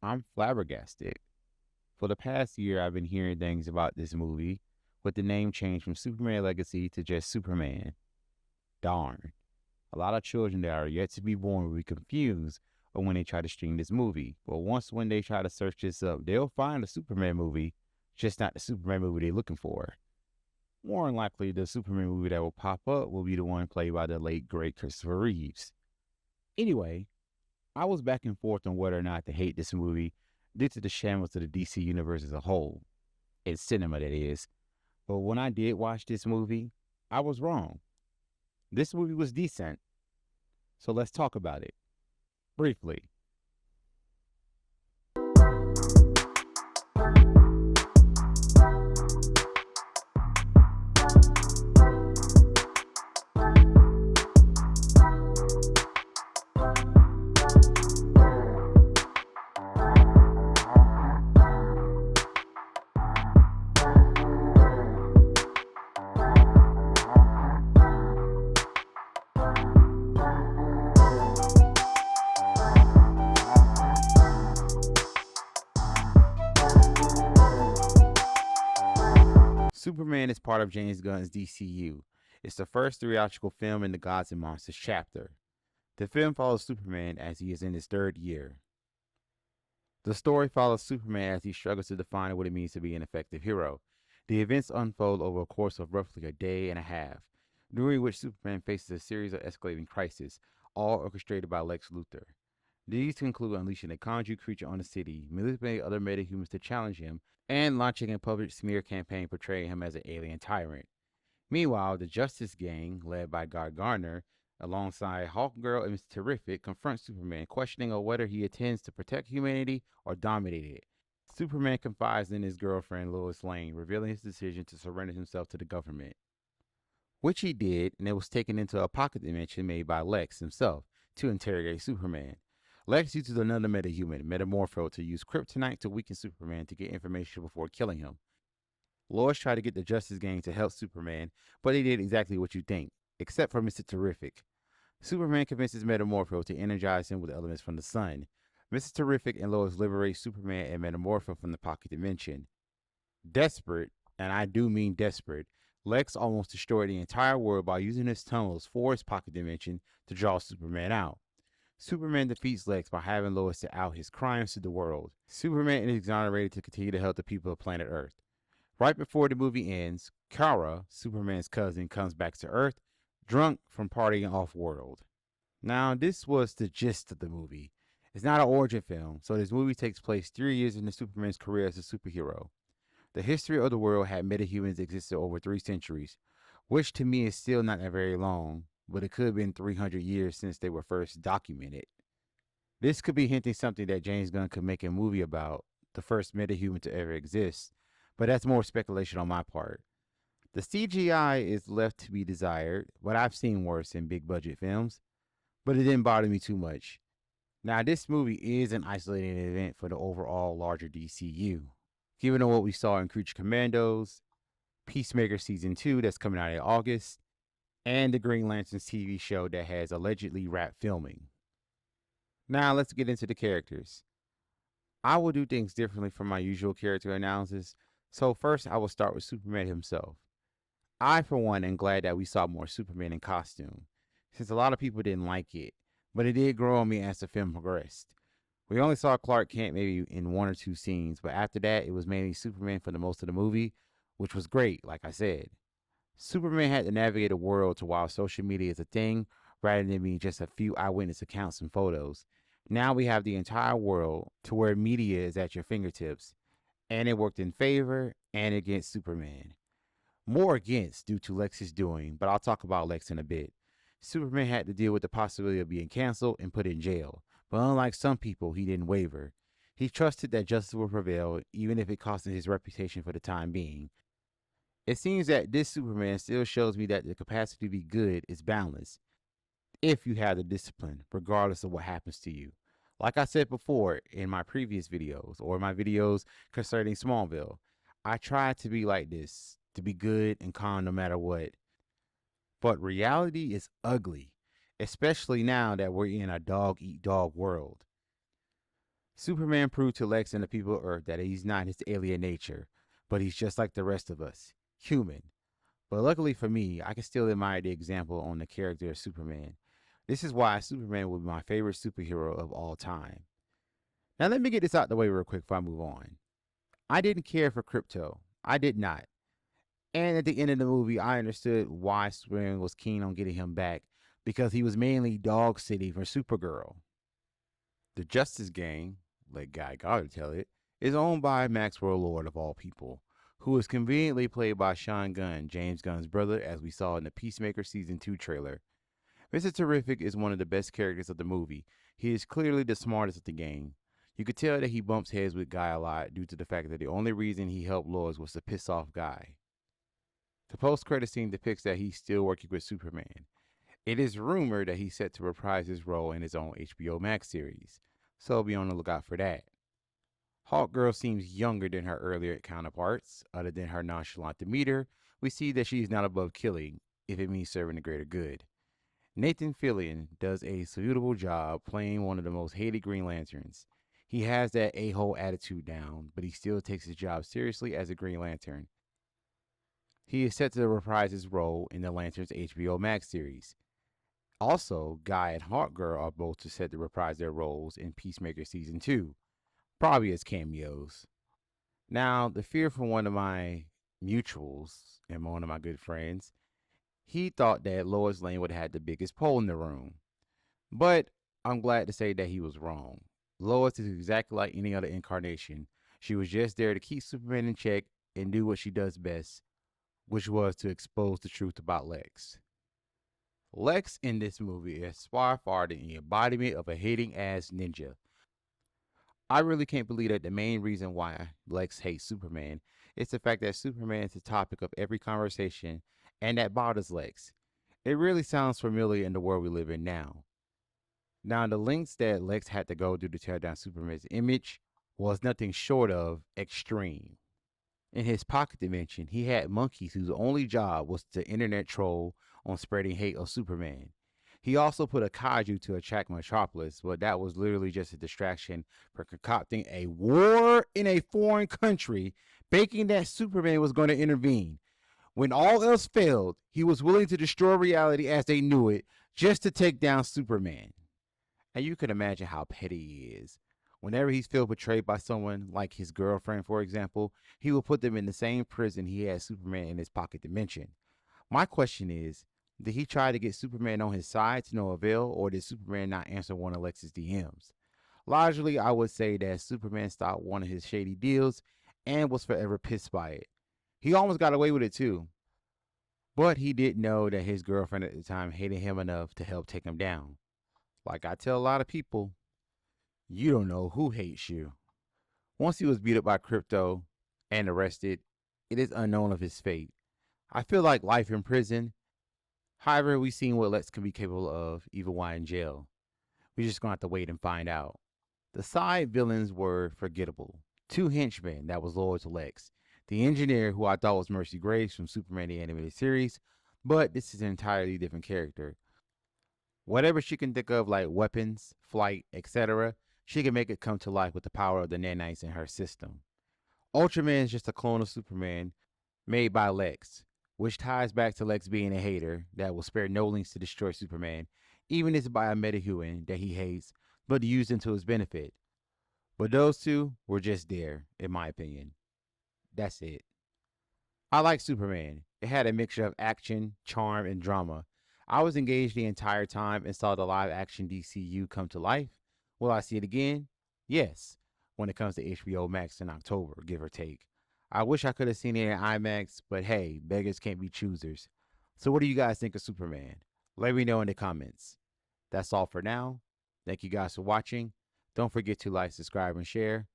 I'm flabbergasted. For the past year, I've been hearing things about this movie with the name change from Superman Legacy to just Superman. Darn. A lot of children that are yet to be born will be confused when they try to stream this movie. But when they try to search this up, they'll find a Superman movie, just not the Superman movie they're looking for. More than likely, the Superman movie that will pop up will be the one played by the late, great Christopher Reeves. Anyway, I was back and forth on whether or not to hate this movie due to the shambles of the DC universe as a whole. In cinema, that is. But when I did watch this movie, I was wrong. This movie was decent. So let's talk about it briefly. Superman is part of James Gunn's DCU. It's the first theatrical film in the Gods and Monsters chapter. The film follows Superman as he is in his third year. The story follows Superman as he struggles to define what it means to be an effective hero. The events unfold over a course of roughly a day and a half, during which Superman faces a series of escalating crises, all orchestrated by Lex Luthor. These include unleashing a conjured creature on the city, manipulating other metahumans to challenge him, and launching a public smear campaign portraying him as an alien tyrant. Meanwhile, the Justice Gang, led by Guy Gardner, alongside Hawkgirl and Mr. Terrific, confronts Superman, questioning whether he intends to protect humanity or dominate it. Superman confides in his girlfriend Lois Lane, revealing his decision to surrender himself to the government, which he did, and it was taken into a pocket dimension made by Lex himself to interrogate Superman. Lex uses another metahuman, Metamorpho, to use kryptonite to weaken Superman to get information before killing him. Lois tried to get the Justice Gang to help Superman, but they did exactly what you think, except for Mr. Terrific. Superman convinces Metamorpho to energize him with elements from the sun. Mr. Terrific and Lois liberate Superman and Metamorpho from the pocket dimension. Desperate, and I do mean desperate, Lex almost destroyed the entire world by using his tunnels for his pocket dimension to draw Superman out. Superman defeats Lex by having Lois to out his crimes to the world. Superman is exonerated to continue to help the people of planet Earth. Right before the movie ends, Kara, Superman's cousin, comes back to Earth, drunk from partying off-world. Now, this was the gist of the movie. It's not an origin film, so this movie takes place 3 years into Superman's career as a superhero. The history of the world had metahumans existed over 3 centuries, which to me is still not that very long, but it could have been 300 years since they were first documented. This could be hinting something that James Gunn could make a movie about, the first metahuman to ever exist, but that's more speculation on my part. The CGI is left to be desired, but I've seen worse in big budget films, but it didn't bother me too much. Now, this movie is an isolated event for the overall larger DCU. Given what we saw in Creature Commandos, Peacemaker Season 2 that's coming out in August, and the Green Lanterns TV show that has allegedly wrapped filming. Now, let's get into the characters. I will do things differently from my usual character analysis, so first I will start with Superman himself. I, for one, am glad that we saw more Superman in costume, since a lot of people didn't like it, but it did grow on me as the film progressed. We only saw Clark Kent maybe in 1 or 2 scenes, but after that, it was mainly Superman for the most of the movie, which was great, like I said. Superman had to navigate a world to while social media is a thing, rather than being just a few eyewitness accounts and photos. Now we have the entire world to where media is at your fingertips, and it worked in favor and against Superman. More against due to Lex's doing, but I'll talk about Lex in a bit. Superman had to deal with the possibility of being canceled and put in jail, but unlike some people, he didn't waver. He trusted that justice would prevail, even if it cost him his reputation for the time being. It seems that this Superman still shows me that the capacity to be good is balanced, if you have the discipline, regardless of what happens to you. Like I said before in my previous videos, or my videos concerning Smallville, I try to be like this, to be good and calm no matter what. But reality is ugly, especially now that we're in a dog-eat-dog world. Superman proved to Lex and the people of Earth that he's not his alien nature, but he's just like the rest of us, human. But luckily for me, I can still admire the example on the character of Superman. This is why Superman will be my favorite superhero of all time. Now, let me get this out the way real quick before I move on. I didn't care for Crypto. I did not. And at the end of the movie, I understood why Superman was keen on getting him back because he was mainly dog sitting for Supergirl. The Justice Gang, let Guy Gardner tell it, is owned by Maxwell Lord of all people, who is conveniently played by Sean Gunn, James Gunn's brother, as we saw in the Peacemaker Season 2 trailer. Mr. Terrific is one of the best characters of the movie. He is clearly the smartest of the gang. You could tell that he bumps heads with Guy a lot due to the fact that the only reason he helped Lois was to piss off Guy. The post-credit scene depicts that he's still working with Superman. It is rumored that he's set to reprise his role in his own HBO Max series, so be on the lookout for that. Hawkgirl seems younger than her earlier counterparts. Other than her nonchalant demeanor, we see that she is not above killing, if it means serving the greater good. Nathan Fillion does a suitable job playing one of the most hated Green Lanterns. He has that a-hole attitude down, but he still takes his job seriously as a Green Lantern. He is set to reprise his role in the Lantern's HBO Max series. Also, Guy and Hawkgirl are both set to reprise their roles in Peacemaker Season 2, probably as cameos. Now, the fear from one of my mutuals and one of my good friends, he thought that Lois Lane would have had the biggest pole in the room. But I'm glad to say that he was wrong. Lois is exactly like any other incarnation. She was just there to keep Superman in check and do what she does best, which was to expose the truth about Lex. Lex in this movie is far the embodiment of a hating ass ninja. I really can't believe that the main reason why Lex hates Superman is the fact that Superman is the topic of every conversation and that bothers Lex. It really sounds familiar in the world we live in now. Now, the lengths that Lex had to go through to tear down Superman's image was nothing short of extreme. In his pocket dimension, he had monkeys whose only job was to internet troll on spreading hate of Superman. He also put a kaiju to attack Metropolis, but that was literally just a distraction for concocting a war in a foreign country, baking that Superman was going to intervene. When all else failed, he was willing to destroy reality as they knew it just to take down Superman. And you can imagine how petty he is. Whenever he's felt betrayed by someone, like his girlfriend, for example, he will put them in the same prison he had Superman in his pocket dimension. My question is, did he try to get Superman on his side to no avail, or did Superman not answer one of Lex's DMs? Logically, I would say that Superman stopped one of his shady deals and was forever pissed by it. He almost got away with it too. But he didn't know that his girlfriend at the time hated him enough to help take him down. Like I tell a lot of people, you don't know who hates you. Once he was beat up by Crypto and arrested, it is unknown of his fate. I feel like life in prison. However, we've seen what Lex can be capable of even while in jail. We're just going to have to wait and find out. The side villains were forgettable. Two henchmen that was loyal to Lex. The engineer, who I thought was Mercy Graves from Superman the Animated Series, but this is an entirely different character. Whatever she can think of, like weapons, flight, etc., she can make it come to life with the power of the nanites in her system. Ultraman is just a clone of Superman made by Lex, which ties back to Lex being a hater that will spare no lengths to destroy Superman, even if it's by a metahuman that he hates, but used him to his benefit. But those two were just there, in my opinion. That's it. I like Superman. It had a mixture of action, charm, and drama. I was engaged the entire time and saw the live action DCU come to life. Will I see it again? Yes, when it comes to HBO Max in October, give or take. I wish I could have seen it in IMAX, but hey, beggars can't be choosers. So, what do you guys think of Superman? Let me know in the comments. That's all for now. Thank you guys for watching. Don't forget to like, subscribe, and share,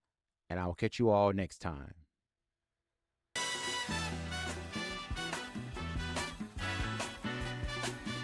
and I will catch you all next time.